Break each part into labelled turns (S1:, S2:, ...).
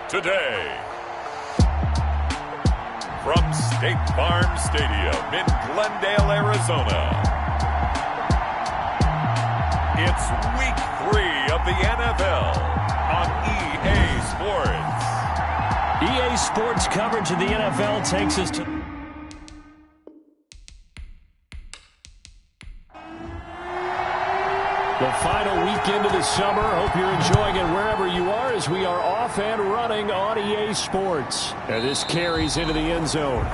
S1: today. From State Farm Stadium in Glendale, Arizona, it's Week 3 of the NFL on EA Sports.
S2: EA Sports coverage of the NFL takes us to the final weekend of the summer. Hope you're enjoying it wherever you are as we are off and running on EA Sports. And this carries into the end zone.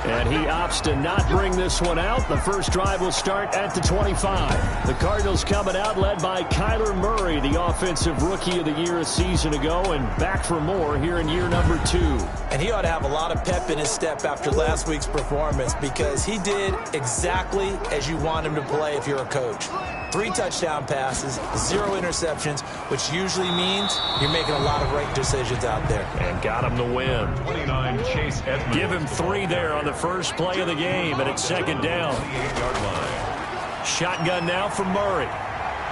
S2: And he opts to not bring this one out. The first drive will start at the 25. The Cardinals coming out led by Kyler Murray, the offensive rookie of the year a season ago, and back for more here in year number 2.
S3: And he ought to have a lot of pep in his step after last week's performance because he did exactly as you want him to play if you're a coach. 3 touchdown passes, 0 interceptions, which usually means you're making a lot of right decisions out there.
S2: And got him the win.
S1: 29, Chase Edmonds.
S2: Give him 3 there on the first play of the game, and it's second down.
S1: 28-yard line.
S2: Shotgun now for Murray.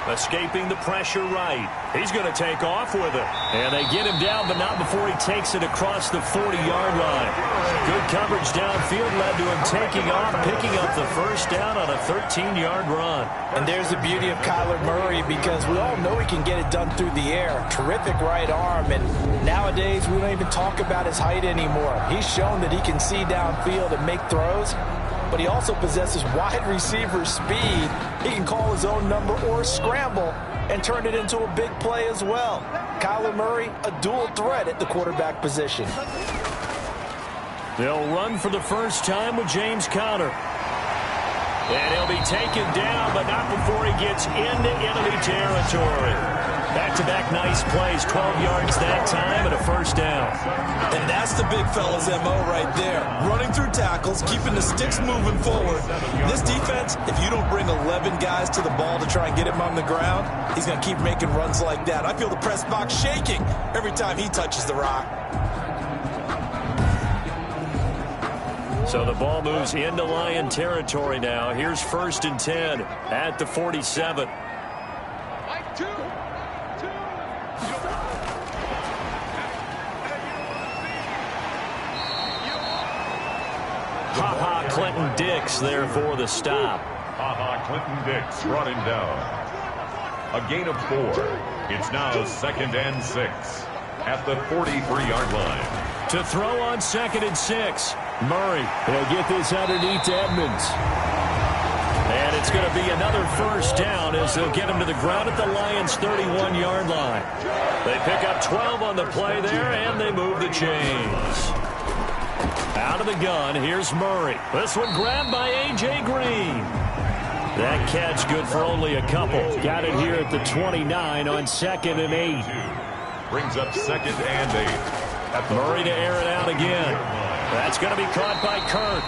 S2: Escaping the pressure right. He's going to take off with it. And they get him down, but not before he takes it across the 40-yard line. Good coverage downfield led to him taking off, picking up the first down on a 13-yard run.
S3: And there's the beauty of Kyler Murray because we all know he can get it done through the air. Terrific right arm, and nowadays we don't even talk about his height anymore. He's shown that he can see downfield and make throws, but he also possesses wide receiver speed. He can call his own number or scramble and turn it into a big play as well. Kyler Murray, a dual threat at the quarterback position.
S2: They'll run for the first time with James Conner. And he'll be taken down, but not before he gets into enemy territory. Back-to-back nice plays, 12 yards that time and a first down.
S3: And that's the big fella's MO right there. Running through tackles, keeping the sticks moving forward. This defense, if you don't bring 11 guys to the ball to try and get him on the ground, he's going to keep making runs like that. I feel the press box shaking every time he touches the rock.
S2: So the ball moves into Lion territory now. Here's 1st and 10 at the 47. Ha-ha Clinton Dix there for the stop.
S1: Ha-ha Clinton Dix brought him down. A gain of 4. It's now 2nd and 6 at the 43-yard line.
S2: To throw on 2nd and 6. Murray will get this underneath to Edmonds. And it's going to be another first down as they'll get him to the ground at the Lions' 31-yard line. They pick up 12 on the play there, and they move the chains. Out of the gun, here's Murray. This one grabbed by A.J. Green. That catch good for only a couple. Got it here at the 29 on 2nd and 8.
S1: Brings up 2nd and 8.
S2: Murray to air it out again. That's going to be caught by Kirk.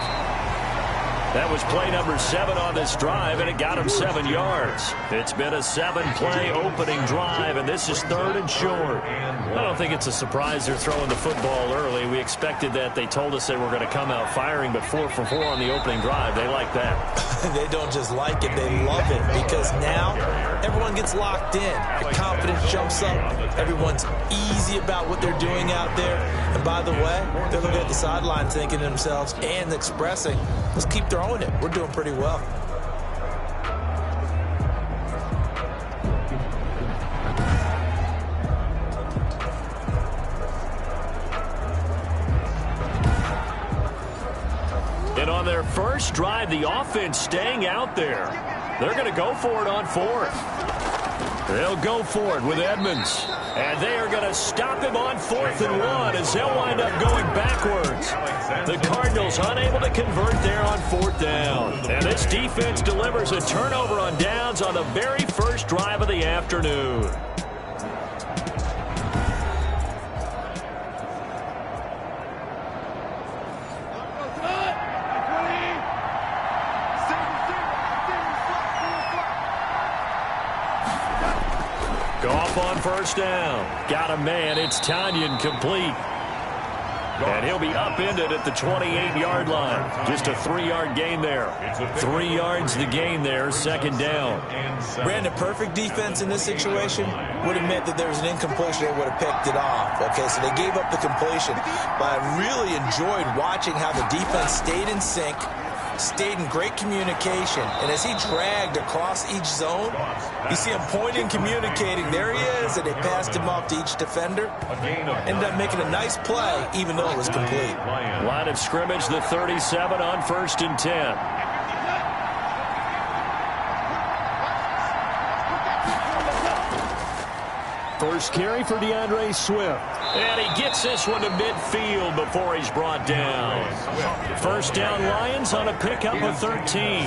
S2: That was play number 7 on this drive, and it got him 7 yards. It's been a 7-play opening drive, and this is 3rd and short. I don't think it's a surprise they're throwing the football early. We expected that. They told us they were going to come out firing, but 4 for 4 on the opening drive. They like that.
S3: They don't just like it, they love it, because now everyone gets locked in. The confidence jumps up. Everyone's easy about what they're doing out there. And by the way, they're looking at the sideline thinking to themselves and expressing, let's keep throwing it. We're doing pretty well.
S2: And on their first drive, the offense staying out there. They're going to go for it on 4th. They'll go for it with Edmonds. And they are going to stop him on 4th and 1 as they'll wind up going backwards. The Cardinals unable to convert there on 4th down. And this defense delivers a turnover on downs on the very first drive of the afternoon. Go off on first down. Got a man. It's Tanyan complete. And he'll be upended at the 28-yard line. Just a 3-yard gain there. 3 yards the gain there, second down.
S3: Brandon, perfect defense in this situation would have meant that there was an incompletion. They would have picked it off. Okay, so they gave up the completion. But I really enjoyed watching how the defense stayed in sync, stayed in great communication, and as he dragged across each zone, you see him pointing, communicating. There he is, and they passed him off to each defender. Ended up making a nice play, even though it was complete.
S2: Line of scrimmage, the 37 on 1st and 10. First carry for DeAndre Swift. And he gets this one to midfield before he's brought down. First down, Lions on a pickup of 13.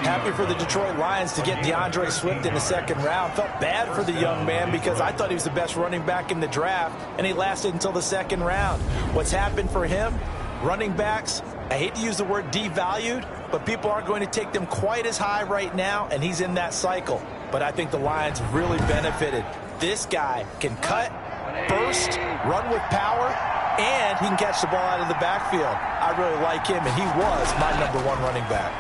S3: Happy for the Detroit Lions to get DeAndre Swift in the second round. Felt bad for the young man because I thought he was the best running back in the draft, and he lasted until the second round. What's happened for him? Running backs, I hate to use the word devalued, but people aren't going to take them quite as high right now, and he's in that cycle. But I think the Lions really benefited. This guy can cut, burst, run with power, and he can catch the ball out of the backfield. I really like him, and he was my #1 running back.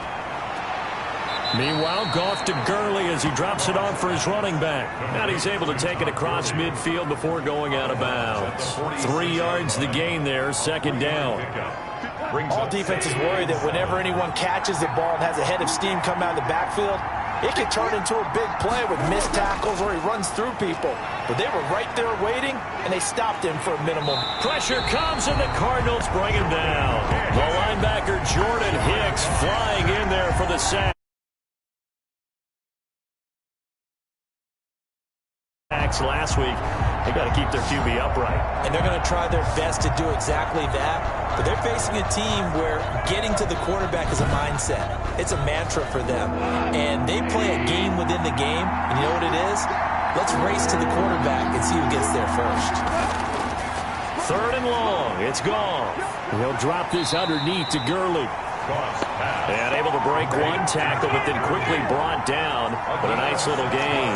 S2: Meanwhile, Goff to Gurley as he drops it off for his running back. And he's able to take it across midfield before going out of bounds. 3 yards the gain there, second down.
S3: All defenses worry that whenever anyone catches the ball and has a head of steam come out of the backfield, it can turn into a big play with missed tackles or he runs through people. But they were right there waiting, and they stopped him for a minimum.
S2: Pressure comes, and the Cardinals bring him down. The linebacker Jordan Hicks flying in there for the sack. Last week, they got to keep their QB upright.
S3: And they're going to try their best to do exactly that. But they're facing a team where getting to the quarterback is a mindset. It's a mantra for them. And they play a game within the game. And you know what it is? Let's race to the quarterback and see who gets there first.
S2: Third and long. It's Goff. He'll drop this underneath to Gurley. And able to break one tackle, but then quickly brought down. But a nice little gain.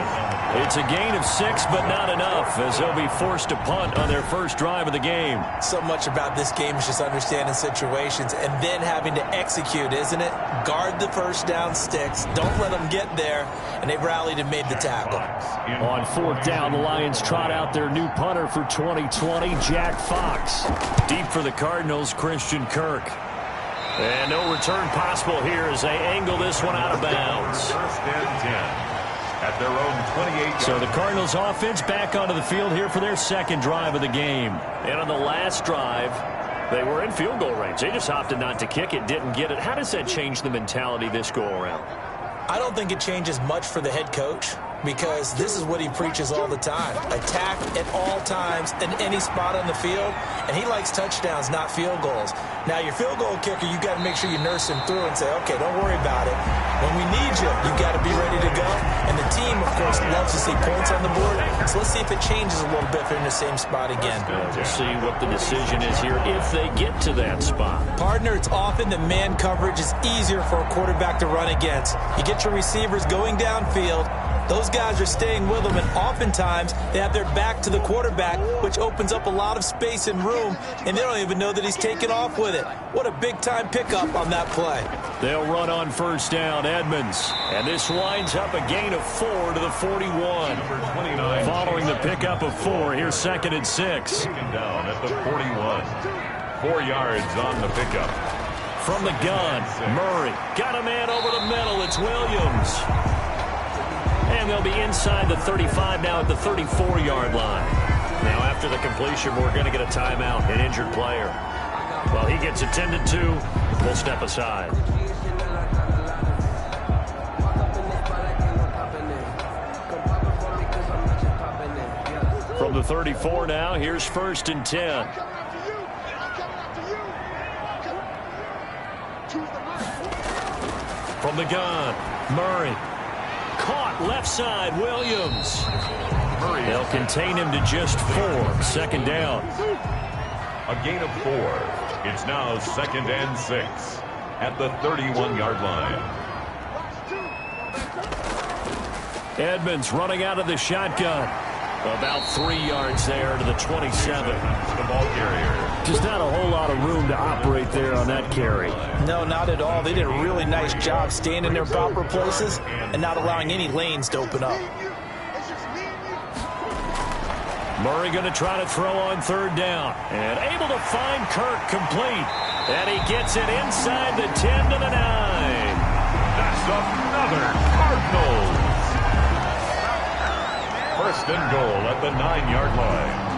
S2: It's a gain of 6, but not enough, as they'll be forced to punt on their first drive of the game.
S3: So much about this game is just understanding situations and then having to execute, isn't it? Guard the first down sticks. Don't let them get there. And they rallied and made the tackle.
S2: On 4th down, the Lions trot out their new punter for 2020, Jack Fox. Deep for the Cardinals, Christian Kirk. And no return possible here as they angle this one out of bounds.
S1: First and 10. At their own 28.
S2: So the Cardinals offense back onto the field here for their second drive of the game. And on the last drive, they were in field goal range. They just opted not to kick it, didn't get it. How does that change the mentality this go around?
S3: I don't think it changes much for the head coach because this is what he preaches all the time. Attack at all times in any spot on the field, and he likes touchdowns, not field goals. Now, your field goal kicker, you got to make sure you nurse him through and say, okay, don't worry about it. When we need you, you got to be ready to go. And the team, of course, loves to see points on the board. So let's see if it changes a little bit if they're in the same spot again.
S2: We'll see what the decision is here if they get to that spot.
S3: Partner, it's often the man coverage is easier for a quarterback to run against. You get your receivers going downfield. Those guys are staying with them, and oftentimes they have their back to the quarterback, which opens up a lot of space and room, and they don't even know that he's taken off with it. What a big-time pickup on that play.
S2: They'll run on first down, Edmonds. And this winds up a gain of 4 to the 41.
S1: Number 29.
S2: Following the pickup of 4, here's 2nd and 6.
S1: Taken down at the 41. 4 yards on the pickup.
S2: From the gun, Murray. Got a man over the middle. It's Williams. And they'll be inside the 35 now at the 34-yard line. Now, after the completion, we're going to get a timeout, an injured player. While he gets attended to, we'll step aside. From the 34 now, here's 1st and 10. From the gun, Murray. Caught left side, Williams. They'll contain him to just 4. 2nd down.
S1: A gain of 4. It's now 2nd and 6 at the 31-yard line.
S2: Edmonds running out of the shotgun. About 3 yards there to the 27.
S1: The ball carrier.
S2: Just not a whole lot of room to operate there on that carry.
S3: No, not at all. They did a really nice job staying in their proper places and not allowing any lanes to open up.
S2: Murray going to try to throw on 3rd down. And able to find Kirk complete. And he gets it inside the 10 to the 9.
S1: That's another Cardinals. 1st and goal at the 9-yard line.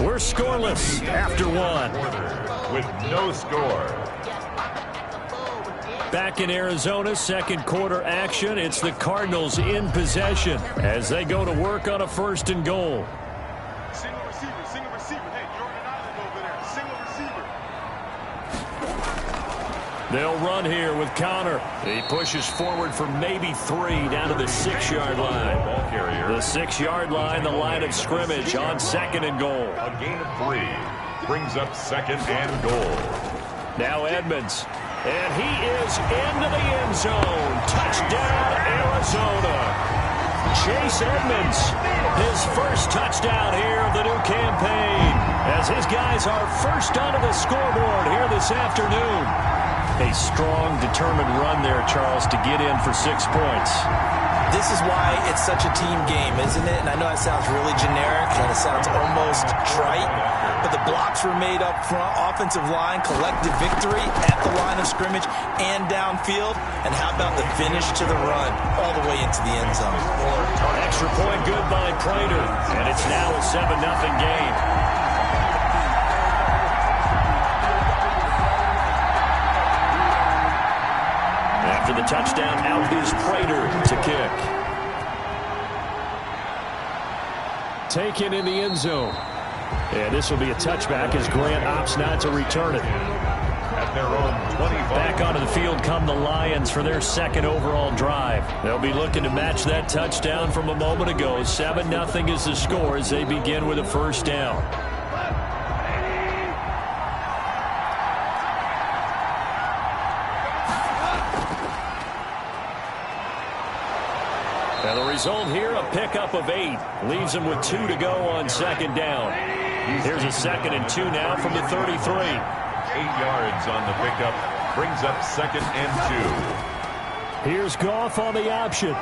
S2: We're scoreless after 1.
S1: With no score.
S2: Back in Arizona, 2nd quarter action. It's the Cardinals in possession as they go to work on a 1st and goal.
S4: Single receiver, single receiver. Hey, you're on an island over there. Single receiver.
S2: They'll run here with Connor. He pushes forward for maybe 3 down to the 6-yard line.
S1: Ball carrier.
S2: The 6-yard line, the line of scrimmage on 2nd and goal.
S1: A gain of 3 brings up 2nd and goal.
S2: Now Edmonds. And he is into the end zone. Touchdown, Arizona. Chase Edmonds, his first touchdown here of the new campaign, as his guys are first onto the scoreboard here this afternoon. A strong, determined run there, Charles, to get in for 6 points.
S3: This is why it's such a team game, isn't it? And I know that sounds really generic and it sounds almost trite, but the blocks were made up front, offensive line, collective victory at the line of scrimmage and downfield. And how about the finish to the run all the way into the end zone?
S2: Extra point good by Prater, and it's now a 7-0 game. After the touchdown, out is Prater to kick. Taken in the end zone. And this will be a touchback as Grant opts not to return it.
S1: At their own 25.
S2: Back onto the field come the Lions for their 2nd overall drive. They'll be looking to match that touchdown from a moment ago. 7-0 is the score as they begin with a 1st down. And the result here, a pickup of 8. Leaves them with 2 to go on 2nd down. Here's a 2nd and 2 now from the 33.
S1: 8 yards on the pickup. Brings up 2nd and 2.
S2: Here's Goff on the option.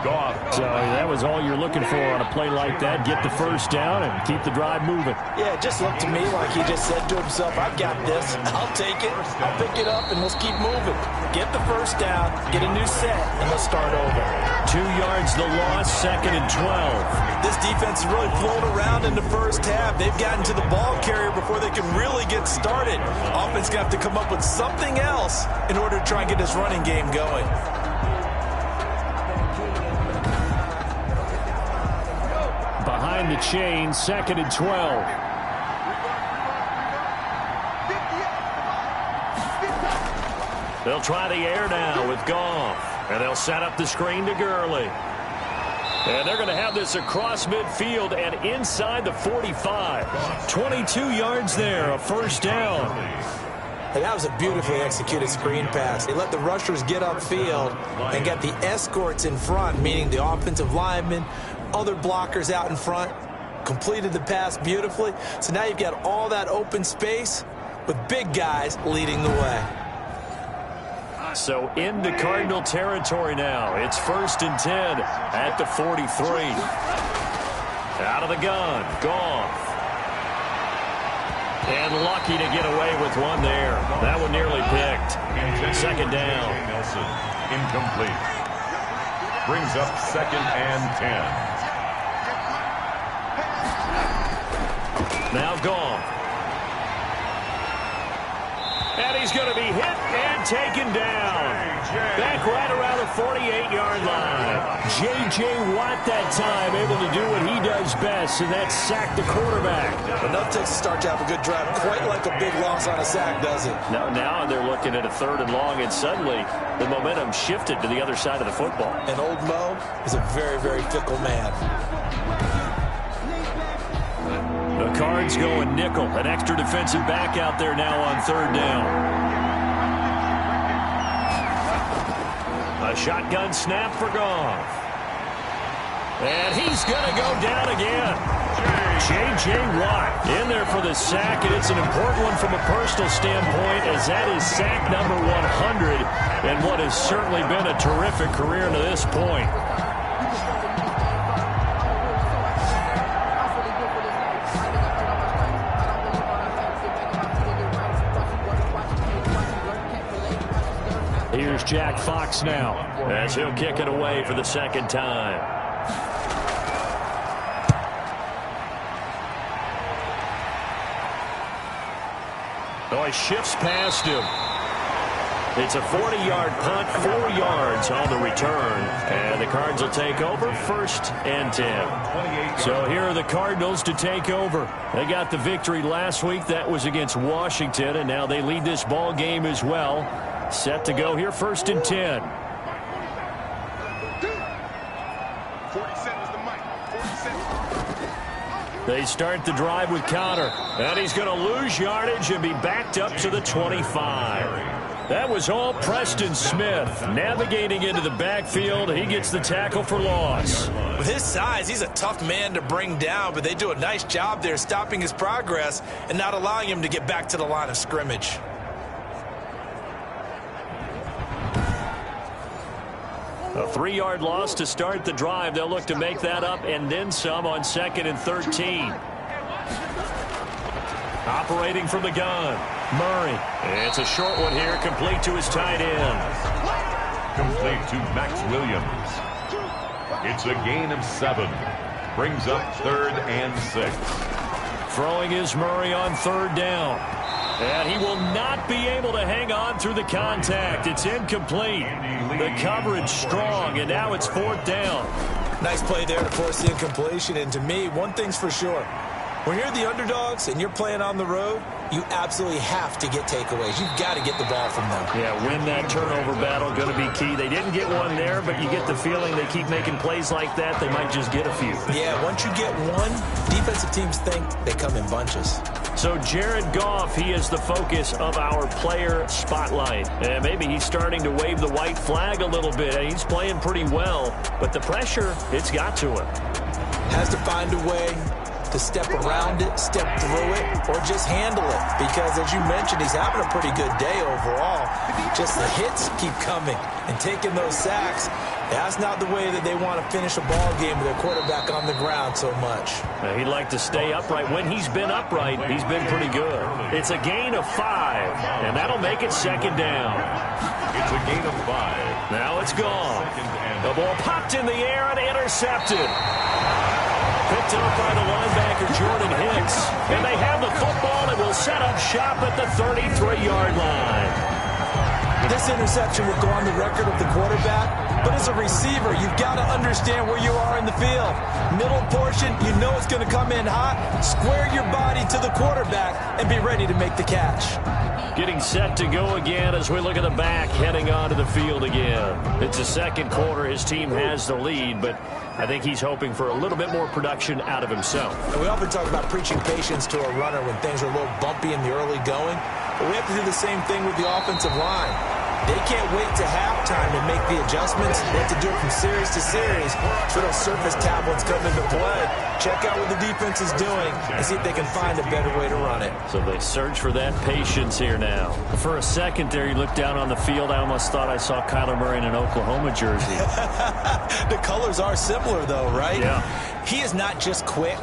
S1: Goff.
S2: So that was all you're looking for on a play like that. Get the 1st down and keep the drive moving.
S3: Yeah, it just looked to me like he just said to himself, I've got this. I'll take it. I'll pick it up, and let's keep moving. Get the 1st down, get a new set, and let's start over.
S2: 2 yards the loss, 2nd and 12.
S3: This defense has really flown around in the first half. They've gotten to the ball carrier before they can really get started. Offense going to have to come up with something else in order to try and get this running game going.
S2: Behind the chain, 2nd and 12. They'll try the air now with Goff. And they'll set up the screen to Gurley. And they're going to have this across midfield and inside the 45. 22 yards there, a 1st down.
S3: And that was a beautifully executed screen pass. They let the rushers get upfield and got the escorts in front, meaning the offensive linemen, other blockers out in front, completed the pass beautifully. So now you've got all that open space with big guys leading the way.
S2: So into Cardinal territory now. It's 1st and 10 at the 43. Out of the gun, Goff. And lucky to get away with one there. That one nearly picked. 2nd down.
S1: Nelson, incomplete. Brings up 2nd and 10.
S2: Now Goff. And he's going to be hit and taken down. Back right around the 48-yard line. J.J. Watt that time able to do what he does best, and that's sack the quarterback.
S3: Enough takes to start to have a good drive. Quite like a big loss on a sack, does it?
S2: Now they're looking at a 3rd and long, and suddenly the momentum shifted to the other side of the football.
S3: And old Mo is a very, very fickle man.
S2: The Cards going nickel. An extra defensive back out there now on 3rd down. A shotgun snap for Goff. And he's going to go down again. J.J. Watt in there for the sack, and it's an important one from a personal standpoint, as that is sack number 100 and what has certainly been a terrific career to this point. Here's Jack Fox now, as he'll kick it away for the 2nd time. Oh, he shifts past him. It's a 40-yard punt, 4 yards on the return. And the Cards will take over 1st and 10. So here are the Cardinals to take over. They got the victory last week. That was against Washington, and now they lead this ball game as well. Set to go here, 1st and 10.
S4: 47 is the mic. 47.
S2: They start the drive with Conner, and he's going to lose yardage and be backed up to the 25. That was all Preston Smith navigating into the backfield. He gets the tackle for loss.
S3: With his size, he's a tough man to bring down, but they do a nice job there stopping his progress and not allowing him to get back to the line of scrimmage.
S2: A 3-yard loss to start the drive. They'll look to make that up and then some on 2nd and 13. Operating from the gun, Murray. It's a short one here, complete to his tight end.
S1: Complete to Max Williams. It's a gain of 7. Brings up 3rd and 6.
S2: Throwing is Murray on 3rd down. And he will not be able to hang on through the contact. It's incomplete. The coverage strong, and now it's 4th down.
S3: Nice play there to force the incompletion. And to me, one thing's for sure. When you're the underdogs and you're playing on the road, you absolutely have to get takeaways. You've got to get the ball from them.
S2: Yeah, win that turnover battle, going to be key. They didn't get one there, but you get the feeling they keep making plays like that, they might just get a few.
S3: Yeah, once you get one, defensive teams think they come in bunches.
S2: So Jared Goff, he is the focus of our player spotlight. And maybe he's starting to wave the white flag a little bit. He's playing pretty well, but the pressure, it's got to him.
S3: Has to find a way to step around it, step through it, or just handle it. Because, as you mentioned, he's having a pretty good day overall. Just the hits keep coming and taking those sacks. That's not the way that they want to finish a ball game with their quarterback on the ground so much.
S2: Now, he'd like to stay upright. When he's been upright, he's been pretty good. It's a gain of 5, and that'll make it 2nd down.
S1: It's a gain of 5.
S2: Now it's gone. The ball popped in the air and intercepted. Picked up by the linebacker, Jordan Hicks. And they have the football and will set up shop at the 33-yard line.
S3: This interception will go on the record of the quarterback, but as a receiver, you've got to understand where you are in the field. Middle portion, you know it's going to come in hot. Square your body to the quarterback and be ready to make the catch.
S2: Getting set to go again as we look at the back, heading onto the field again. It's the 2nd quarter. His team has the lead, but I think he's hoping for a little bit more production out of himself.
S3: And we often talk about preaching patience to a runner when things are a little bumpy in the early going, but we have to do the same thing with the offensive line. They can't wait to halftime to make the adjustments. They have to do it from series to series. So those surface tablets come into play. Check out what the defense is doing and see if they can find a better way to run it.
S2: So they search for that patience here now. For a second there, you looked down on the field. I almost thought I saw Kyler Murray in an Oklahoma jersey.
S3: The colors are similar, though, right?
S2: Yeah.
S3: He is not just quick,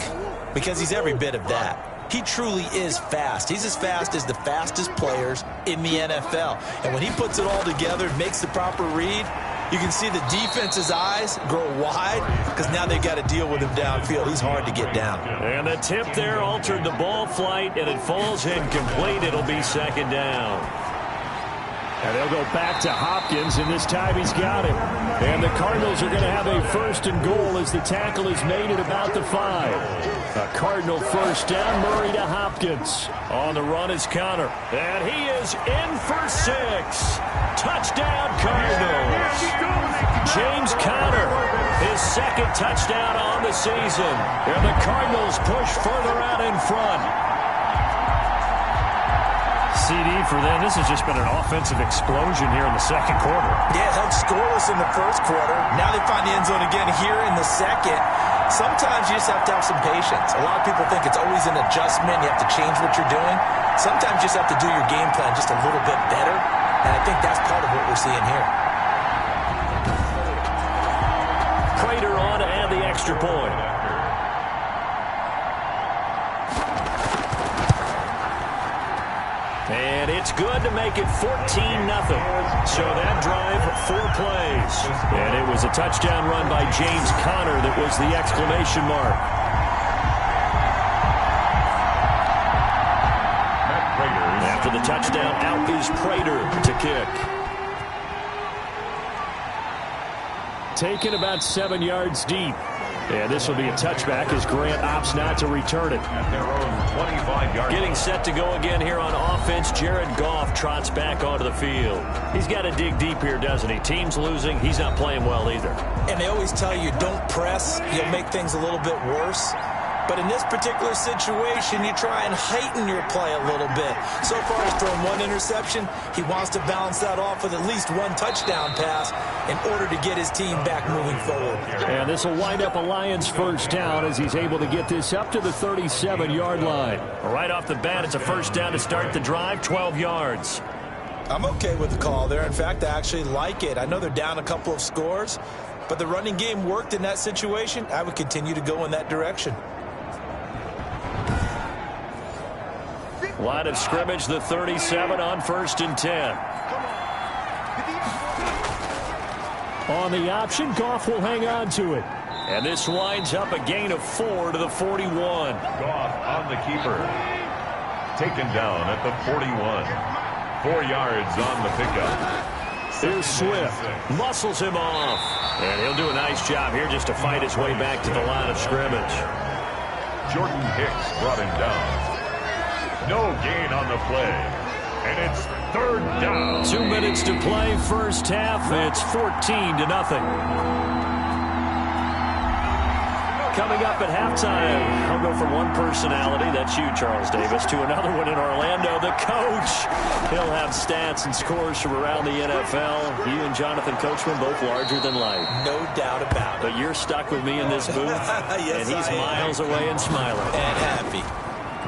S3: because he's every bit of that. He truly is fast. He's as fast as the fastest players in the NFL. And when he puts it all together and makes the proper read, you can see the defense's eyes grow wide because now they've got to deal with him downfield. He's hard to get down.
S2: And the tip there altered the ball flight, and it falls incomplete. It'll be 2nd down. And they'll go back to Hopkins, and this time he's got him. And the Cardinals are going to have a first and goal as the tackle is made at about the 5. A Cardinal first down, Murray to Hopkins. On the run is Conner. And he is in for 6. Touchdown, Cardinals. James Conner, his second touchdown on the season. And the Cardinals push further out in front.
S5: CD for them. This has just been an offensive explosion here in the second quarter.
S3: Yeah, held scoreless in the first quarter. Now they find the end zone again here in the second. Sometimes you just have to have some patience. A lot of people think it's always an adjustment. You have to change what you're doing. Sometimes you just have to do your game plan just a little bit better. And I think that's part of what we're seeing here.
S2: Prater on and the extra point. And it's good to make it 14-0. So that drive, 4 plays. And it was a touchdown run by James Conner that was the exclamation mark. After the touchdown, out is Prater to kick. Taken about 7 yards deep. And this will be a touchback as Grant opts not to return it.
S1: At their own 25-yard.
S2: Getting set to go again here on offense, Jared Goff trots back onto the field. He's got to dig deep here, doesn't he? Team's losing. He's not playing well either.
S3: And they always tell you don't press. You'll make things a little bit worse. But in this particular situation, you try and heighten your play a little bit. So far, he's thrown 1 interception. He wants to balance that off with at least 1 touchdown pass in order to get his team back moving forward.
S2: And this will wind up a Lions first down as he's able to get this up to the 37-yard line. Right off the bat, it's a first down to start the drive, 12 yards.
S3: I'm okay with the call there. In fact, I actually like it. I know they're down a couple of scores, but the running game worked in that situation. I would continue to go in that direction.
S2: Line of scrimmage, the 37 on 1st and 10. On the option, Goff will hang on to it. And this winds up a gain of 4 to the 41.
S1: Goff on the keeper. Taken down at the 41. 4 yards on the pickup.
S2: Here's Swift. Muscles him off. And he'll do a nice job here just to fight his way back to the line of scrimmage.
S1: Jordan Hicks brought him down. No gain on the play. And it's 3rd down.
S2: 2 minutes to play, first half. It's 14-0. Coming up at halftime, I'll go from one personality, that's you, Charles Davis, to another one in Orlando, the coach. He'll have stats and scores from around the NFL. You and Jonathan Coachman both larger than life.
S3: No doubt about it.
S2: But you're stuck with me in this booth,
S3: yes,
S2: and he's miles away and smiling.
S3: And happy.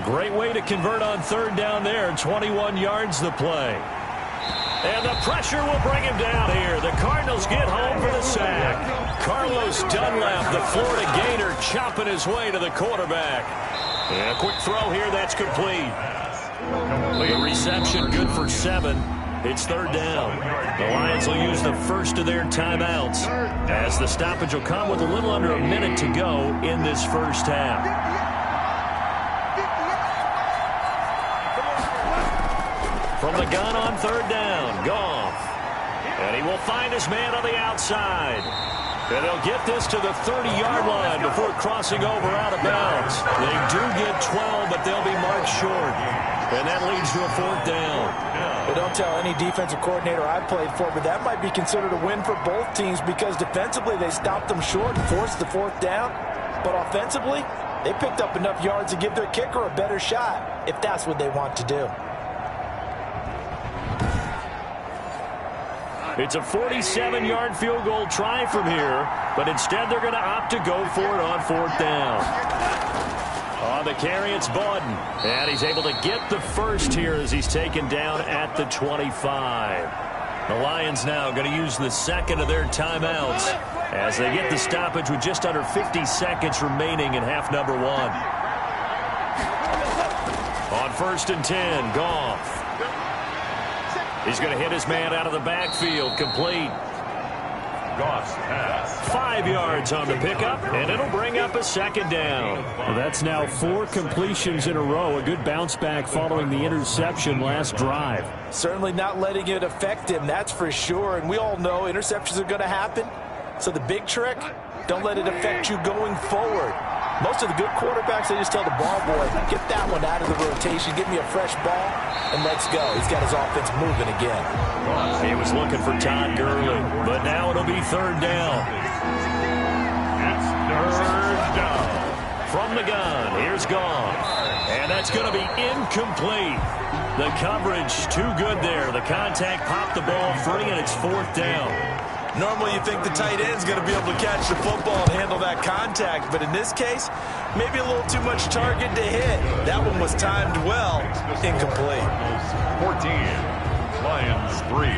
S2: Great way to convert on 3rd down there. 21 yards the play. And the pressure will bring him down here. The Cardinals get home for the sack. Carlos Dunlap, the Florida Gator, chopping his way to the quarterback. And a quick throw here, that's complete. The reception good for 7. It's 3rd down. The Lions will use the first of their timeouts as the stoppage will come with a little under a minute to go in this first half. From the gun on 3rd down, Goff. And he will find his man on the outside. And they'll get this to the 30-yard line before crossing over out of bounds. They do get 12, but they'll be marked short. And that leads to a 4th down.
S3: But don't tell any defensive coordinator I played for, but that might be considered a win for both teams because defensively they stopped them short and forced the 4th down. But offensively, they picked up enough yards to give their kicker a better shot, if that's what they want to do.
S2: It's a 47-yard field goal try from here, but instead they're going to opt to go for it on 4th down. On the carry, it's Bawden, and he's able to get the first here as he's taken down at the 25. The Lions now going to use the second of their timeouts as they get the stoppage with just under 50 seconds remaining in half number 1. On 1st and 10, Goff. He's going to hit his man out of the backfield, complete.
S1: Goff's pass.
S2: 5 yards on the pickup, and it'll bring up a second down.
S5: Well, that's now 4 completions in a row. A good bounce back following the interception last drive.
S3: Certainly not letting it affect him, that's for sure. And we all know interceptions are going to happen. So the big trick, don't let it affect you going forward. Most of the good quarterbacks, they just tell the ball boy, get that one out of the rotation, give me a fresh ball, and let's go. He's got his offense moving again.
S2: He was looking for Todd Gurley, but now it'll be third down.
S1: It's third down.
S2: From the gun, here's Goff. And that's going to be incomplete. The coverage too good there. The contact popped the ball free, and it's fourth down.
S3: Normally you think the tight end's going to be able to catch the football and handle that contact, but in this case, maybe a little too much target to hit. That one was timed well, incomplete.
S1: 14, Lions 3.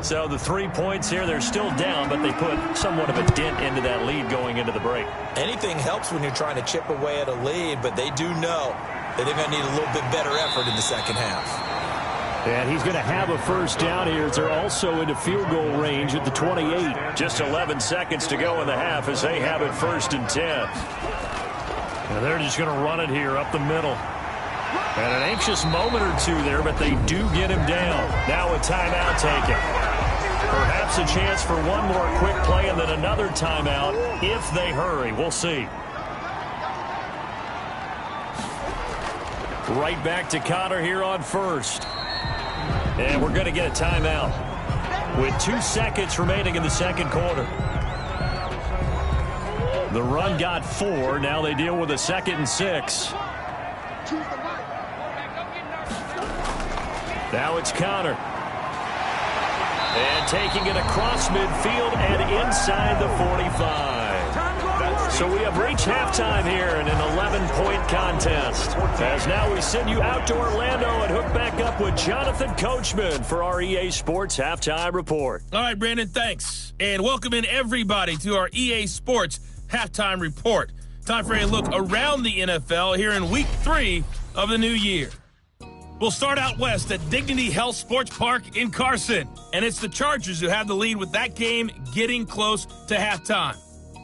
S2: So the 3 points here, they're still down, but they put somewhat of a dent into that lead going into the break.
S3: Anything helps when you're trying to chip away at a lead, but they do know that they're going to need a little bit better effort in the second half.
S5: And he's going to have a first down here. They're also into field goal range at the 28.
S2: Just 11 seconds to go in the half as they have it 1st and 10.
S5: And they're just going to run it here up the middle.
S2: And an anxious moment or two there, but they do get him down. Now a timeout taken. Perhaps a chance for one more quick play and then another timeout if they hurry. We'll see. Right back to Connor here on first. And we're going to get a timeout with 2 seconds remaining in the second quarter. The run got 4. Now they deal with a 2nd and 6. Now it's Connor. And taking it across midfield and inside the 45. So we have reached halftime here in an 11-point contest. As now we send you out to Orlando and hook back up with Jonathan Coachman for our EA Sports Halftime Report.
S6: All right, Brandon, thanks. And welcome in everybody to our EA Sports Halftime Report. Time for a look around the NFL here in Week 3 of the new year. We'll start out west at Dignity Health Sports Park in Carson. And it's the Chargers who have the lead with that game getting close to halftime.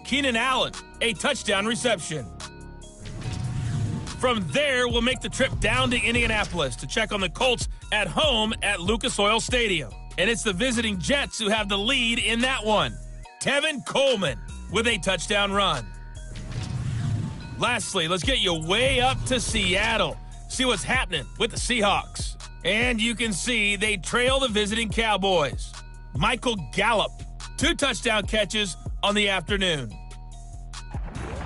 S6: Keenan Allen, a touchdown reception. From there, we'll make the trip down to Indianapolis to check on the Colts at home at Lucas Oil Stadium. And it's the visiting Jets who have the lead in that one. Tevin Coleman with a touchdown run. Lastly, let's get you way up to Seattle. See what's happening with the Seahawks. And you can see they trail the visiting Cowboys. Michael Gallup, 2 touchdown catches on the afternoon.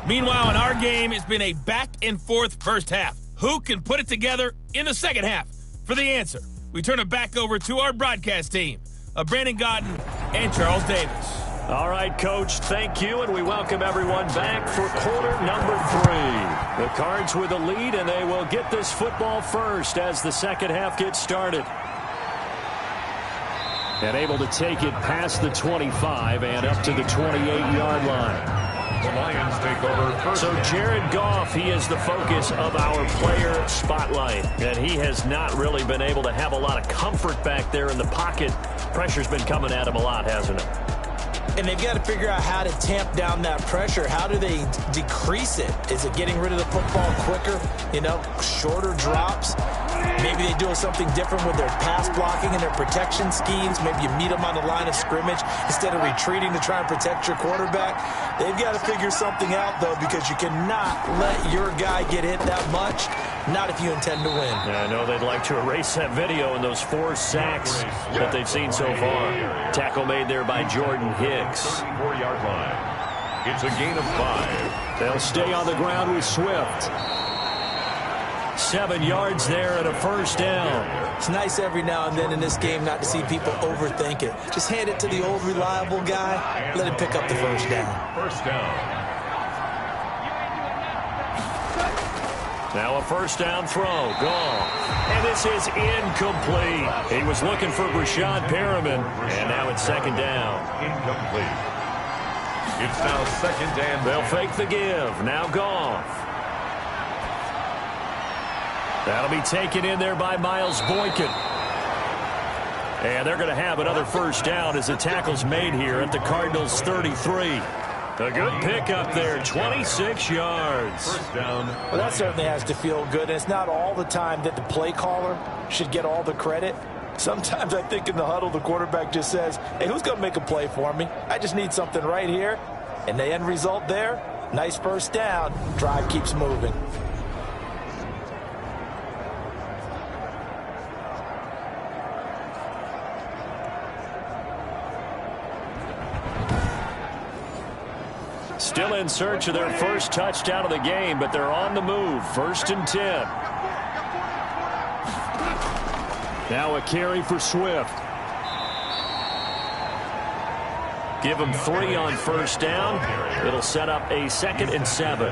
S6: Meanwhile, in our game, it's been a back-and-forth first half. Who can put it together in the second half? For the answer, we turn it back over to our broadcast team of Brandon Gaudin and Charles Davis.
S2: All right, Coach, thank you, and we welcome everyone back for quarter number 3. The Cards with the lead, and they will get this football first as the second half gets started. And able to take it past the 25 and up to the 28-yard line.
S1: The Lions take over first.
S2: So Jared Goff, he is the focus of our player spotlight. And he has not really been able to have a lot of comfort back there in the pocket. Pressure's been coming at him a lot, hasn't it?
S3: And they've got to figure out how to tamp down that pressure. How do they decrease it? Is it getting rid of the football quicker? You know, shorter drops? Maybe they do something different with their pass blocking and their protection schemes. Maybe you meet them on the line of scrimmage instead of retreating to try and protect your quarterback. They've got to figure something out, though, because you cannot let your guy get hit that much, not if you intend to win.
S2: Yeah, I know they'd like to erase that video and those 4 sacks that they've seen so far. Tackle made there by Jordan Hicks.
S1: 34-yard line. It's a gain of 5.
S5: They'll stay on the ground with Swift.
S2: 7 yards there and a first down.
S3: It's nice every now and then in this game not to see people overthink it. Just hand it to the old reliable guy. Let him pick up the first down.
S1: First down.
S2: Now a first down throw. Gone. And this is incomplete. He was looking for Brashad Perriman. And now it's second down.
S1: Incomplete. It's now second and
S2: They'll fake the give. Now Goff. That'll be taken in there by Miles Boykin. And they're going to have another first down as the tackle's made here at the Cardinals' 33. A good pickup there, 26 yards.
S1: First down.
S3: Well, that certainly has to feel good. And it's not all the time that the play caller should get all the credit. Sometimes I think in the huddle, the quarterback just says, hey, who's going to make a play for me? I just need something right here. And the end result there, nice first down. Drive keeps moving.
S2: Still in search of their first touchdown of the game, but they're on the move. 1st and 10.
S5: Now a carry for Swift.
S2: Give them 3 on first down. It'll set up a 2nd and 7.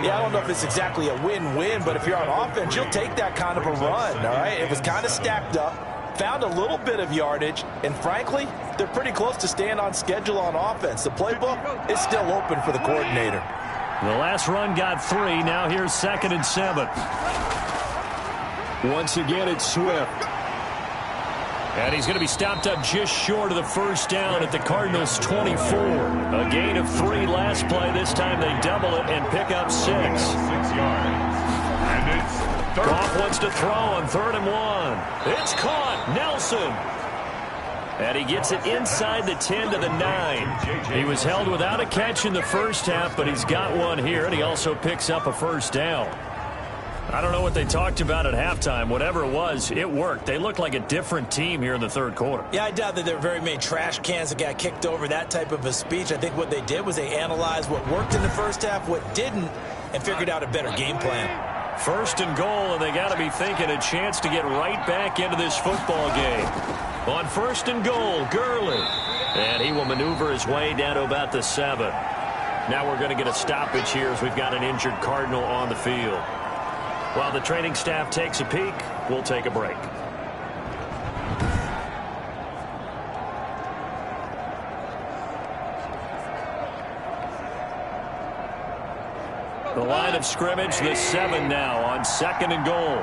S3: Yeah, I don't know if it's exactly a win-win, but if you're on offense, you'll take that kind of a run, all right? It was kind of stacked up, found a little bit of yardage, and frankly, they're pretty close to staying on schedule on offense. The playbook is still open for the coordinator.
S2: The last run got 3. Now here's 2nd and 7.
S5: Once again, it's Swift.
S2: And he's going to be stopped up just short of the first down at the Cardinals' 24. A gain of 3 last play. This time they double it and pick up 6.
S1: 6 yards. And it's third.
S2: Goff wants to throw on 3rd and 1. It's caught. Nelson. And he gets it inside the 10 to the 9. He was held without a catch in the first half, but he's got one here, and he also picks up a first down. I don't know what they talked about at halftime. Whatever it was, it worked. They looked like a different team here in the 3rd quarter.
S3: Yeah, I doubt that there were very many trash cans that got kicked over, that type of a speech. I think what they did was they analyzed what worked in the first half, what didn't, and figured out a better game plan.
S2: 1st and goal, and they got to be thinking a chance to get right back into this football game. On 1st and goal, Gurley. And he will maneuver his way down to about the 7. Now we're going to get a stoppage here as we've got an injured Cardinal on the field. While the training staff takes a peek, we'll take a break. The line of scrimmage, the 7 now on 2nd and goal.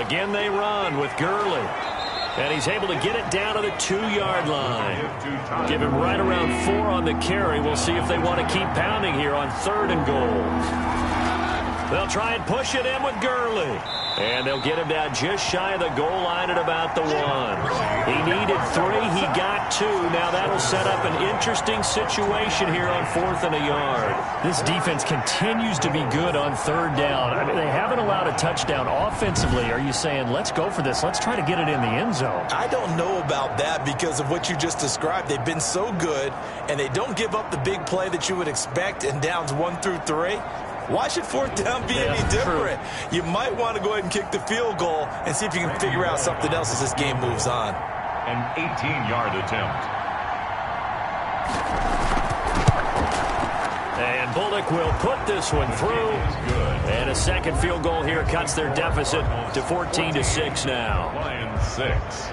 S2: Again they run with Gurley. And he's able to get it down to the 2-yard line. Give him right around 4 on the carry. We'll see if they want to keep pounding here on 3rd and goal. They'll try and push it in with Gurley. And they'll get him down just shy of the goal line at about the 1. He needed 3. He got 2. Now that'll set up an interesting situation here on 4th and a yard.
S5: This defense continues to be good on 3rd down. I mean, they haven't allowed a touchdown offensively. Are you saying, let's go for this? Let's try to get it in the end zone.
S3: I don't know about that because of what you just described. They've been so good, and they don't give up the big play that you would expect in downs 1 through 3. Why should 4th down be any different? You might want to go ahead and kick the field goal and see if you can figure out something else as this game moves on.
S1: An 18-yard attempt.
S2: And Bullock will put this one through. And a 2nd field goal here cuts their deficit to 14-6 now.
S1: Lions 6.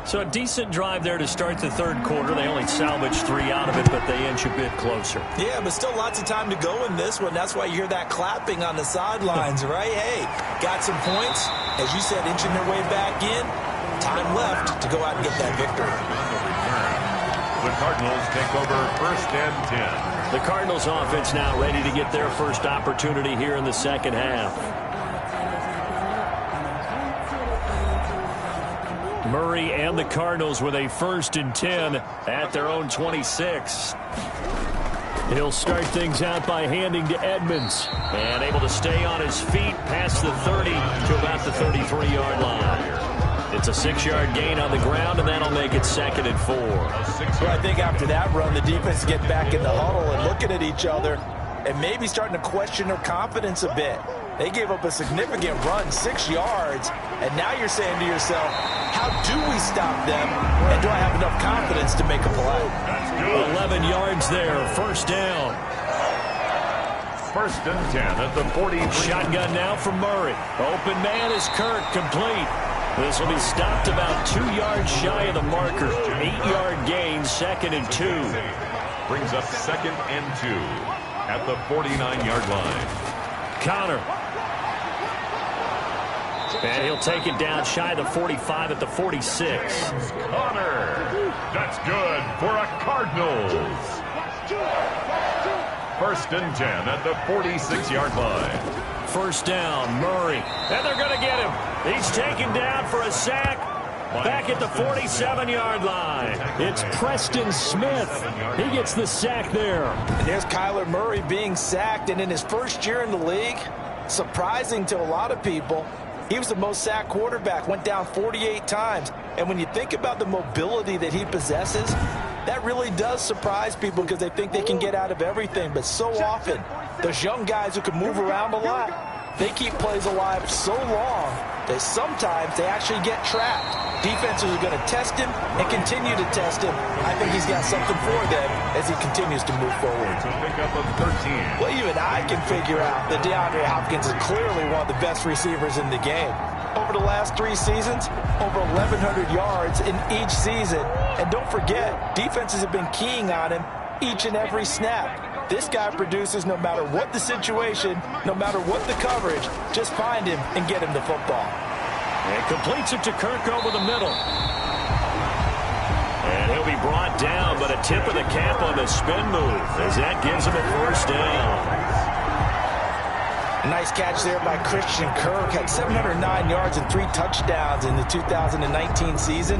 S2: So a decent drive there to start the 3rd quarter. They only salvaged 3 out of it, but they inch a bit closer.
S3: Yeah, but still lots of time to go in this one. That's why you hear that clapping on the sidelines, right? Hey, got some points. As you said, inching their way back in. Time left to go out and get that victory.
S1: The Cardinals take over 1st and 10.
S2: The Cardinals offense now ready to get their first opportunity here in the 2nd half. Murray and the Cardinals with a 1st and 10 at their own 26.
S5: He'll start things out by handing to Edmonds.
S2: And able to stay on his feet past the 30 to about the 33-yard line. It's a 6-yard gain on the ground, and that'll make it 2nd and 4.
S3: Well, I think after that run, the defense get back in the huddle and looking at each other and maybe starting to question their confidence a bit. They gave up a significant run, 6 yards, and now you're saying to yourself, how do we stop them, and do I have enough confidence to make a play?
S2: 11 yards there, 1st down.
S1: 1st and 10 at the 40.
S2: Shotgun now for Murray. Open man is Kirk, complete. This will be stopped about 2 yards shy of the marker. 8-yard gain, 2nd and 2.
S1: Brings up 2nd and 2 at the 49-yard line.
S2: Connor.
S5: And he'll take it down shy of the 45 at the 46.
S1: Conner. That's good for a Cardinals. 1st and 10 at the 46-yard line.
S5: First down, Murray. And they're going to get him. He's taken down for a sack. Back at the 47-yard line. It's Preston Smith. He gets the sack there.
S3: And there's Kyler Murray being sacked. And in his first year in the league, surprising to a lot of people, he was the most sacked quarterback, went down 48 times. And when you think about the mobility that he possesses, that really does surprise people because they think they can get out of everything. But so often, those young guys who can move around a lot, they keep plays alive so long that sometimes they actually get trapped. Defenses are going to test him and continue to test him. I think he's got something for them as he continues to move forward.
S1: Pick up of 13.
S3: Well, even I can figure out that DeAndre Hopkins is clearly one of the best receivers in the game. Over the last 3 seasons, over 1,100 yards in each season. And don't forget, defenses have been keying on him each and every snap. This guy produces no matter what the situation, no matter what the coverage. Just find him and get him the football.
S5: And completes it to Kirk over the middle. And he'll be brought down, but a tip of the cap on the spin move as that gives him a first down.
S3: A nice catch there by Christian Kirk. Had 709 yards and 3 touchdowns in the 2019 season.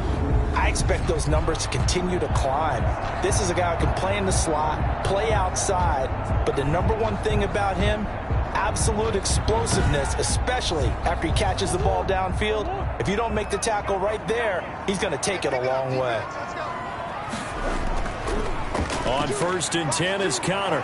S3: I expect those numbers to continue to climb. This is a guy who can play in the slot, play outside, but the number one thing about him, absolute explosiveness, especially after he catches the ball downfield. If you don't make the tackle right there, he's going to take it a long way.
S5: On 1st and 10 is Conner.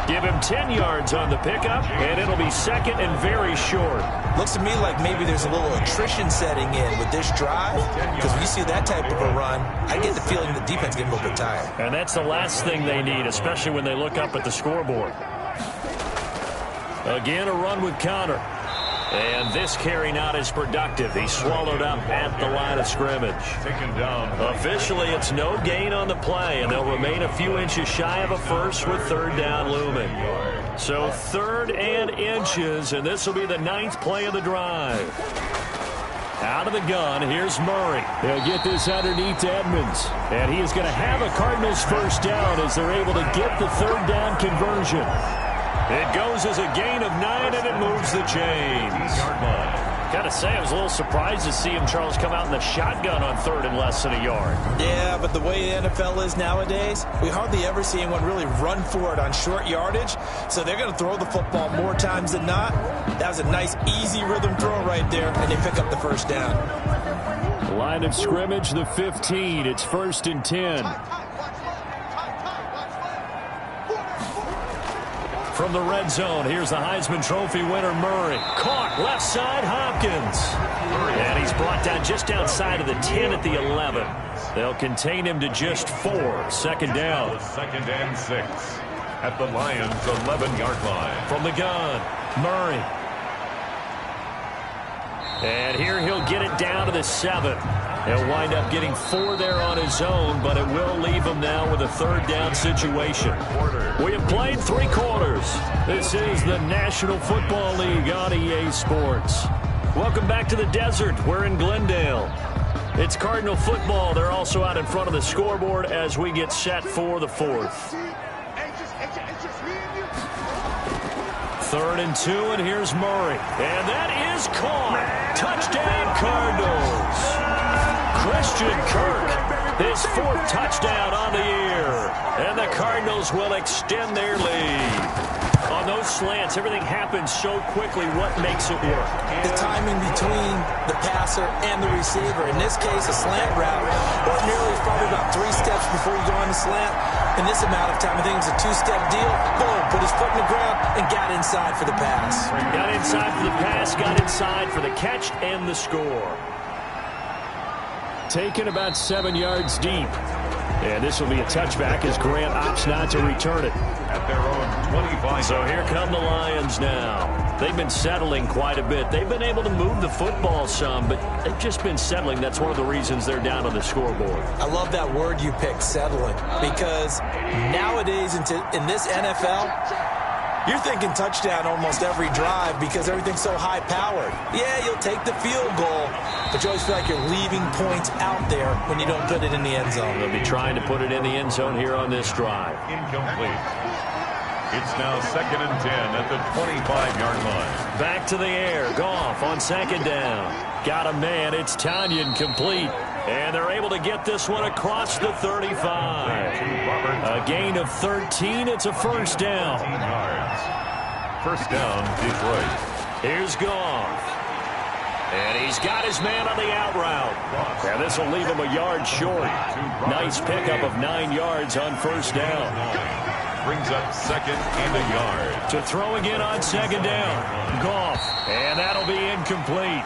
S5: Give him 10 yards on the pickup, and it'll be 2nd and very short.
S3: Looks to me like maybe there's a little attrition setting in with this drive, because when you see that type of a run, I get the feeling the defense getting a little bit tired.
S5: And that's the last thing they need, especially when they look up at the scoreboard. Again, a run with Conner. And this carry not as productive. He's swallowed up at the line of scrimmage.
S1: Taken down.
S5: Officially, it's no gain on the play, and they'll remain a few inches shy of a first with 3rd down looming. So 3rd and inches, and this will be the 9th play of the drive. Out of the gun, here's Murray. They'll get this underneath to Edmonds. And he is going to have a Cardinals first down as they're able to get the 3rd down conversion. It goes as a gain of 9, and it moves the chains. Got to say, I was a little surprised to see him, Charles, come out in the shotgun on 3rd and less than a yard.
S3: Yeah, but the way the NFL is nowadays, we hardly ever see anyone really run for it on short yardage. So they're going to throw the football more times than not. That was a nice, easy rhythm throw right there, and they pick up the first down.
S5: Line of scrimmage, the 15. It's 1st and 10. From the red zone, here's the Heisman Trophy winner, Murray. Caught left side, Hopkins. And he's brought down just outside of the 10 at the 11. They'll contain him to just 4. 2nd down.
S1: 2nd and 6 at the Lions' 11-yard line.
S5: From the gun, Murray. And here he'll get it down to the 7. He'll wind up getting 4 there on his own, but it will leave him now with a 3rd down situation. We have played 3 quarters. This is the National Football League on EA Sports. Welcome back to the desert. We're in Glendale. It's Cardinal football. They're also out in front of the scoreboard as we get set for the 4th. 3rd and 2, and here's Murray. And that is caught. Touchdown, Cardinals. Christian Kirk, his 4th touchdown on the year. And the Cardinals will extend their lead. On those slants, everything happens so quickly. What makes it work?
S3: The timing between the passer and the receiver. In this case, a slant route. Ordinarily, it's probably about 3 steps before you go on the slant. In this amount of time, I think it was a 2-step deal. Boom, put his foot in the ground and got inside for the pass.
S5: Got inside for the pass, got inside for the catch and the score. Taken about 7 yards deep. And this will be a touchback as Grant opts not to return it.
S1: At their own 25.
S5: So here come the Lions now. They've been settling quite a bit. They've been able to move the football some, but they've just been settling. That's one of the reasons they're down on the scoreboard.
S3: I love that word you picked, settling, because nowadays in this NFL, You're thinking touchdown almost every drive because everything's so high-powered. Yeah, you'll take the field goal, but you always feel like you're leaving points out there when you don't put it in the end zone.
S5: They'll be trying to put it in the end zone here on this drive.
S1: Incomplete. It's now 2nd and 10 at the 25-yard line.
S5: Back to the air. Goff on 2nd down. Got a man. It's Tanyan complete. And they're able to get this one across the 35. A gain of 13. It's a first down.
S1: 13 yards. First down, Detroit.
S5: Here's Goff. And he's got his man on the out route. And this will leave him a yard short. Nice pickup of 9 yards on first down.
S1: Brings up 2nd and a yard.
S5: To throw again on 2nd down. Goff. And that'll be incomplete.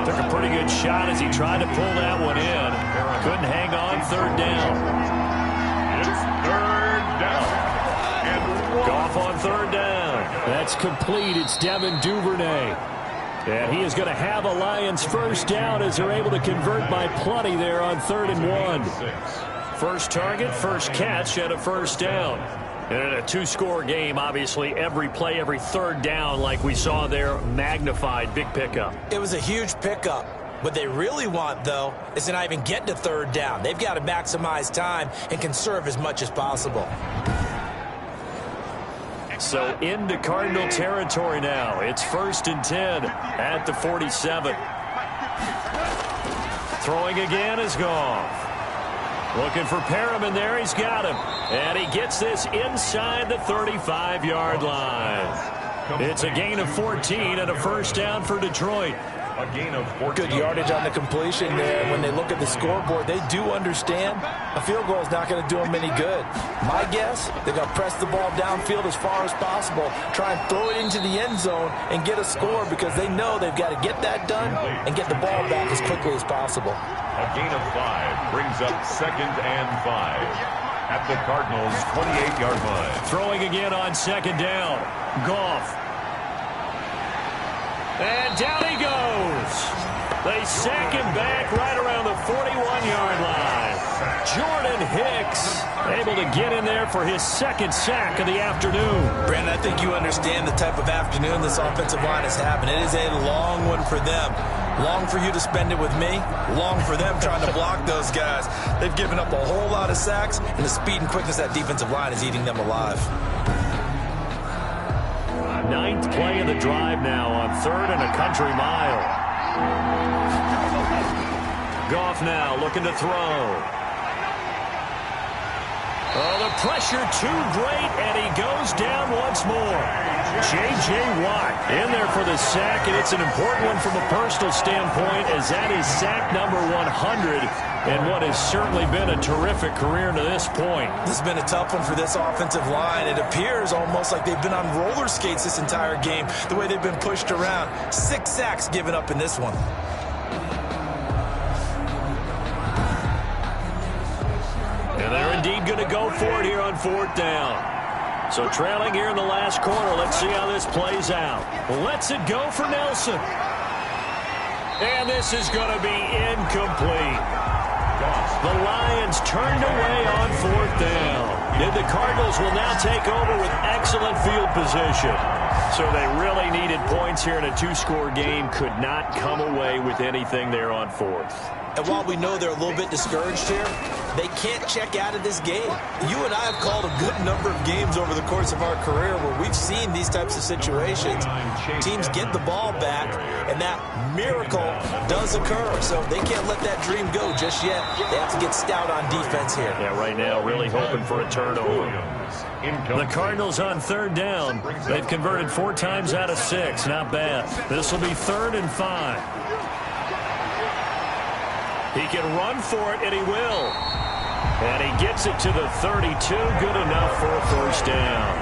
S5: Took a pretty good shot as he tried to pull that one in. Couldn't hang on 3rd down.
S1: It's 3rd down. And
S5: Goff on 3rd down. That's complete. It's Devin Duvernay. And he is going to have a Lions first down as they're able to convert by plenty there on 3rd and 1. First target, first catch, and a first down. And in a 2-score game, obviously, every play, every 3rd down, like we saw there, magnified. Big pickup.
S3: It was a huge pickup. What they really want, though, is to not even get to 3rd down. They've got to maximize time and conserve as much as possible.
S5: So into Cardinal territory now. It's 1st and 10 at the 47. Throwing again is Goff. Looking for Perriman there. He's got him. And he gets this inside the 35-yard line. It's a gain of 14 and a first down for Detroit.
S1: A gain of 14.
S3: Good yardage on the completion there. When they look at the scoreboard, they do understand a field goal is not going to do them any good. My guess, they're going to press the ball downfield as far as possible, try and throw it into the end zone and get a score because they know they've got to get that done and get the ball back as quickly as possible.
S1: A gain of 5 brings up 2nd and 5 at the Cardinals' 28-yard line.
S5: Throwing again on 2nd down. Goff. And down he goes. They sack him back right around the 41-yard line. Jordan Hicks able to get in there for his 2nd sack of the afternoon.
S3: Brandon, I think you understand the type of afternoon this offensive line is having. It is a long one for them. Long for you to spend it with me. Long for them trying to block those guys. They've given up a whole lot of sacks, and the speed and quickness of that defensive line is eating them alive.
S5: 9th play of the drive now on 3rd and a country mile. Goff now looking to throw. Oh, the pressure too great, and he goes down once more. J.J. Watt in there for the sack, and it's an important one from a personal standpoint as that is sack number 100 and what has certainly been a terrific career to this point.
S3: This has been a tough one for this offensive line. It appears almost like they've been on roller skates this entire game, the way they've been pushed around. 6 sacks given up in this one.
S5: And they're indeed going to go for it here on 4th down. So trailing here in the last quarter. Let's see how this plays out. Lets it go for Nelson. And this is going to be incomplete. The Lions turned away on 4th down. And the Cardinals will now take over with excellent field position. So they really needed points here in a 2-score game. Could not come away with anything there on 4th.
S3: And while we know they're a little bit discouraged here, they can't check out of this game. You and I have called a good number of games over the course of our career where we've seen these types of situations. Teams get the ball back, and that miracle does occur. So they can't let that dream go just yet. They have to get stout on defense here.
S5: Yeah, right now really hoping for a turnover. The Cardinals on 3rd down. They've converted 4 times out of 6. Not bad. This will be 3rd and 5. He can run for it, and he will. And he gets it to the 32. Good enough for a first down.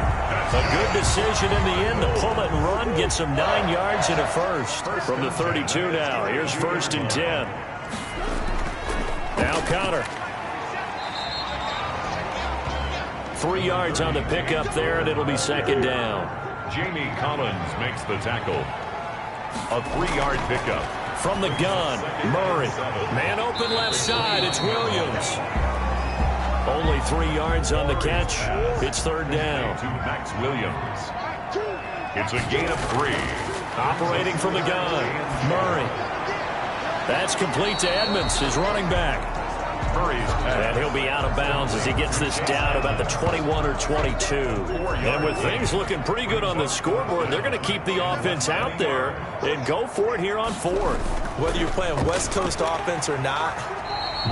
S5: A good decision in the end to pull it and run. Gets him 9 yards and a first. From the 32 now. Here's 1st and 10. Now Conner. 3 yards on the pickup there, and it'll be 2nd down.
S1: Jamie Collins makes the tackle. A 3-yard pickup.
S5: From the gun, Murray. Man open left side, it's Williams. Only 3 yards on the catch. It's 3rd down.
S1: To Max Williams. It's a gain of 3.
S5: Operating from the gun, Murray. That's complete to Edmonds, his running back.
S1: Murray's pass.
S5: And he'll be out of bounds as he gets this down about the 21 or 22. And with things looking pretty good on the scoreboard, they're going to keep the offense out there and go for it here on 4th.
S3: Whether you're playing West Coast offense or not,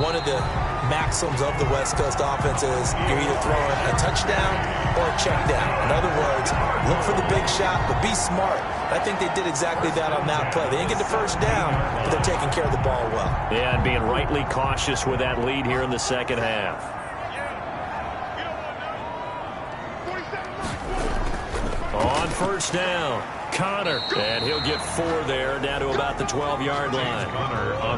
S3: one of the maxims of the West Coast offense is you're either throwing a touchdown or a check down. In other words, look for the big shot, but be smart. I think they did exactly that on that play. They didn't get the first down, but they're taking care of the ball well.
S5: Yeah, and being rightly cautious with that lead here in the second half. On first down, Connor. And he'll get 4 there, down to about the 12-yard line.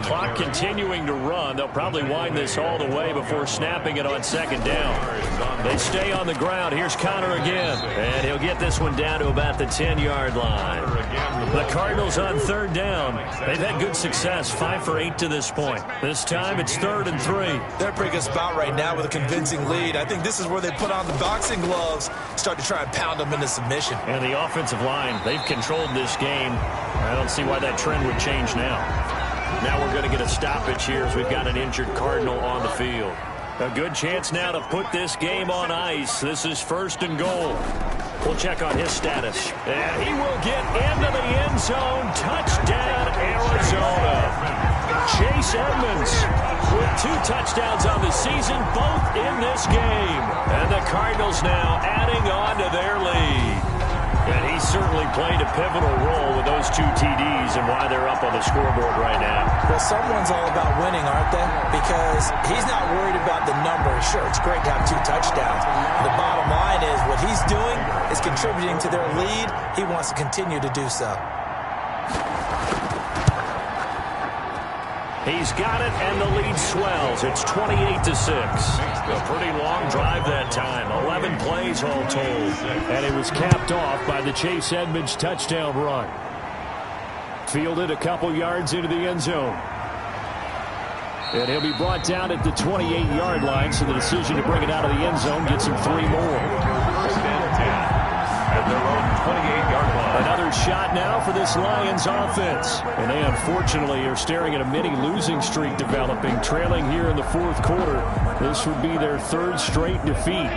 S5: Clock continuing to run. They'll probably wind this all the way before snapping it on second down. They stay on the ground. Here's Connor again. And he'll get this one down to about the 10-yard line. The Cardinals on third down. They've had good success, 5 for 8 to this point. This time it's 3rd and 3.
S3: They're a pretty good spot right now with a convincing lead. I think this is where they put on the boxing gloves, start to try and pound them into submission.
S5: And the offensive line, they've controlled this game. I don't see why that trend would change now. Now we're going to get a stoppage here as we've got an injured Cardinal on the field. A good chance now to put this game on ice. This is 1st and goal. We'll check on his status. And he will get into the end zone. Touchdown, Arizona. Chase Edmonds with 2 touchdowns on the season, both in this game. And the Cardinals now adding on to their lead. And he certainly played a pivotal role with those 2 TDs and why they're up on the scoreboard right now.
S3: Well, someone's all about winning, aren't they? Because he's not worried about the number. Sure, it's great to have 2 touchdowns. The bottom line is what he's doing is contributing to their lead. He wants to continue to do so.
S5: He's got it, and the lead swells. It's 28-6. A pretty long drive that time. 11 plays all told. And it was capped off by the Chase Edmonds touchdown run. Fielded a couple yards into the end zone. And he'll be brought down at the 28-yard line, so the decision to bring it out of the end zone gets him 3 more.
S1: At their own 28-yard line.
S5: Another shot now for this Lions offense. And they unfortunately are staring at a mini losing streak developing, trailing here in the 4th quarter. This would be their 3rd straight defeat.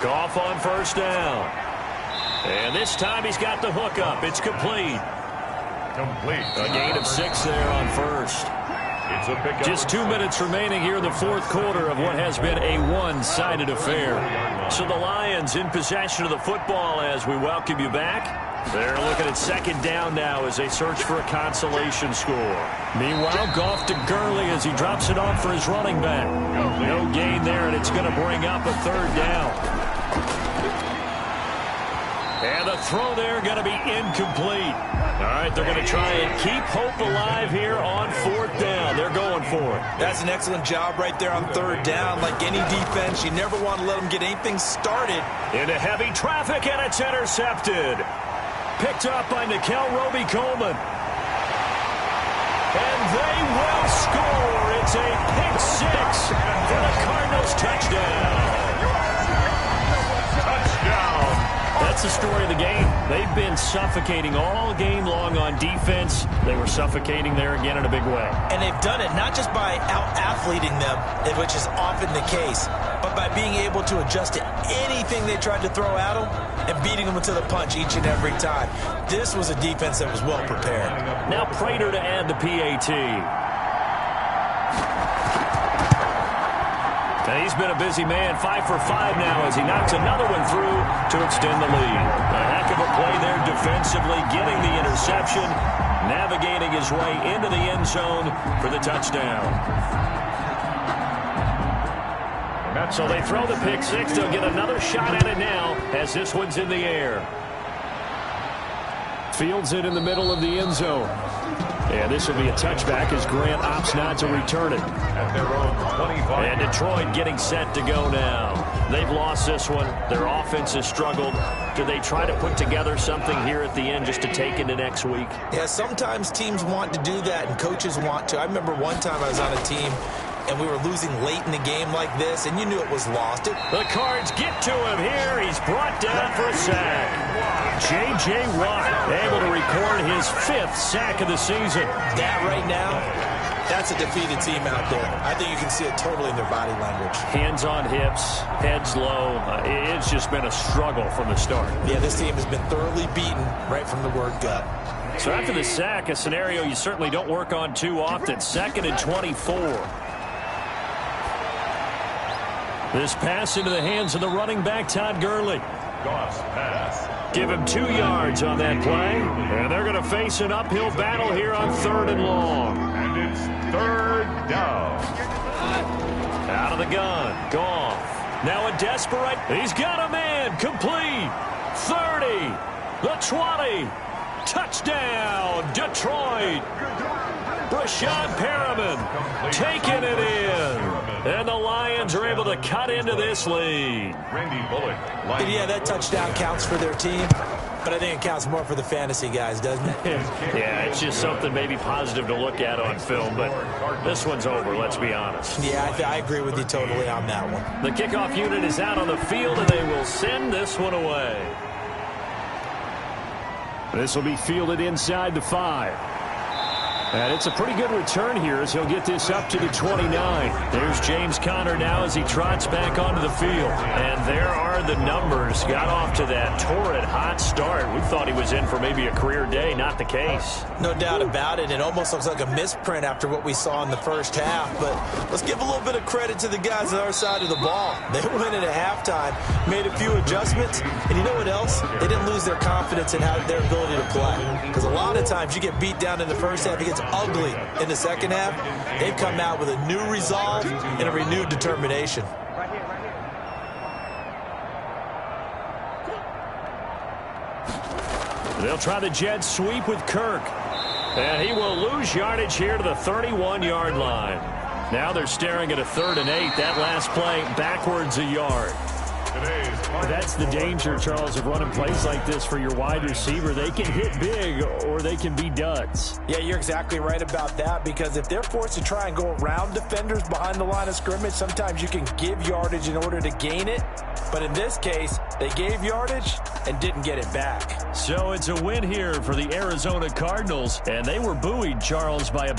S5: Goff on first down. And this time he's got the hook up. It's complete. A gain of 6 there on first.
S1: It's a pickup.
S5: Just 2 minutes remaining here in the 4th quarter of what has been a one-sided affair. So the Lions in possession of the football as we welcome you back. They're looking at second down now as they search for a consolation score. Meanwhile, Goff to Gurley as he drops it off for his running back. No gain there, and it's going to bring up a 3rd down. And the throw there going to be incomplete. All right, they're going to try and keep hope alive here on 4th down. They're going for it.
S3: That's an excellent job right there on 3rd down. Like any defense, you never want to let them get anything started.
S5: Into heavy traffic, and it's intercepted. Picked up by Nikel Roby-Coleman. And they will score. It's a pick 6 for the Cardinals touchdown. That's the story of the game. They've been suffocating all game long on defense. They were suffocating there again in a big way.
S3: And they've done it not just by out-athleting them, which is often the case, but by being able to adjust to anything they tried to throw at them and beating them to the punch each and every time. This was a defense that was well prepared.
S5: Now Prater to add the PAT. And he's been a busy man, 5 for 5 now as he knocks another one through to extend the lead. A heck of a play there defensively, getting the interception, navigating his way into the end zone for the touchdown. So they throw the pick 6. They'll get another shot at it now as this one's in the air. Fields it in the middle of the end zone. And this will be a touchback as Grant opts not to return it.
S1: At their own 25.
S5: And Detroit getting set to go now. They've lost this one. Their offense has struggled. Do they try to put together something here at the end just to take into next week?
S3: Yeah, sometimes teams want to do that and coaches want to. I remember one time I was on a team and we were losing late in the game like this, and you knew it was lost.
S5: The Cards get to him here. He's brought down for a sack. J.J. Watt able to record his 5th sack of the season.
S3: That right now, that's a defeated team out there. I think you can see it totally in their body language.
S5: Hands on hips, heads low. It's just been a struggle from the start.
S3: Yeah, this team has been thoroughly beaten right from the word go.
S5: So after the sack, a scenario you certainly don't work on too often. 2nd and 24. This pass into the hands of the running back, Todd Gurley.
S1: Goss pass.
S5: Give him 2 yards on that play. And they're going to face an uphill battle here on 3rd and long.
S1: And it's 3rd down.
S5: Out of the gun. Goff. Now a desperate. He's got a man. Complete. 30. The 20. Touchdown, Detroit. Brashad Perriman taking it in. And the Lions are able to cut into this lead.
S1: Randy Bullock.
S3: Yeah, that touchdown counts for their team, but I think it counts more for the fantasy guys, doesn't it?
S5: Yeah, it's just something maybe positive to look at on film, but this one's over, let's be honest.
S3: Yeah, I agree with you totally on that one.
S5: The kickoff unit is out on the field, and they will send this one away.
S2: This will be fielded inside the 5. And it's a pretty good return here as he'll get this up to the 29.
S5: There's James Conner now as he trots back onto the field. And there are the numbers. Got off to that torrid hot start. We thought he was in for maybe a career day. Not the case.
S3: No doubt about it. It almost looks like a misprint after what we saw in the first half. But let's give a little bit of credit to the guys on our side of the ball. They went in at halftime, made a few adjustments, and you know what else? They didn't lose their confidence in their ability to play. Because a lot of times you get beat down in the first half, it gets ugly in the second half. They've come out with a new resolve and a renewed determination.
S5: They'll try the jet sweep with Kirk. And he will lose yardage here to the 31-yard line. Now they're staring at a 3rd and 8. That last play backwards a yard.
S2: That's the danger, Charles, of running plays like this for your wide receiver. They can hit big or they can be duds.
S3: Yeah, you're exactly right about that, because if they're forced to try and go around defenders behind the line of scrimmage, sometimes you can give yardage in order to gain it. But in this case, they gave yardage and didn't get it back.
S2: So it's a win here for the Arizona Cardinals, and they were buoyed, Charles, by a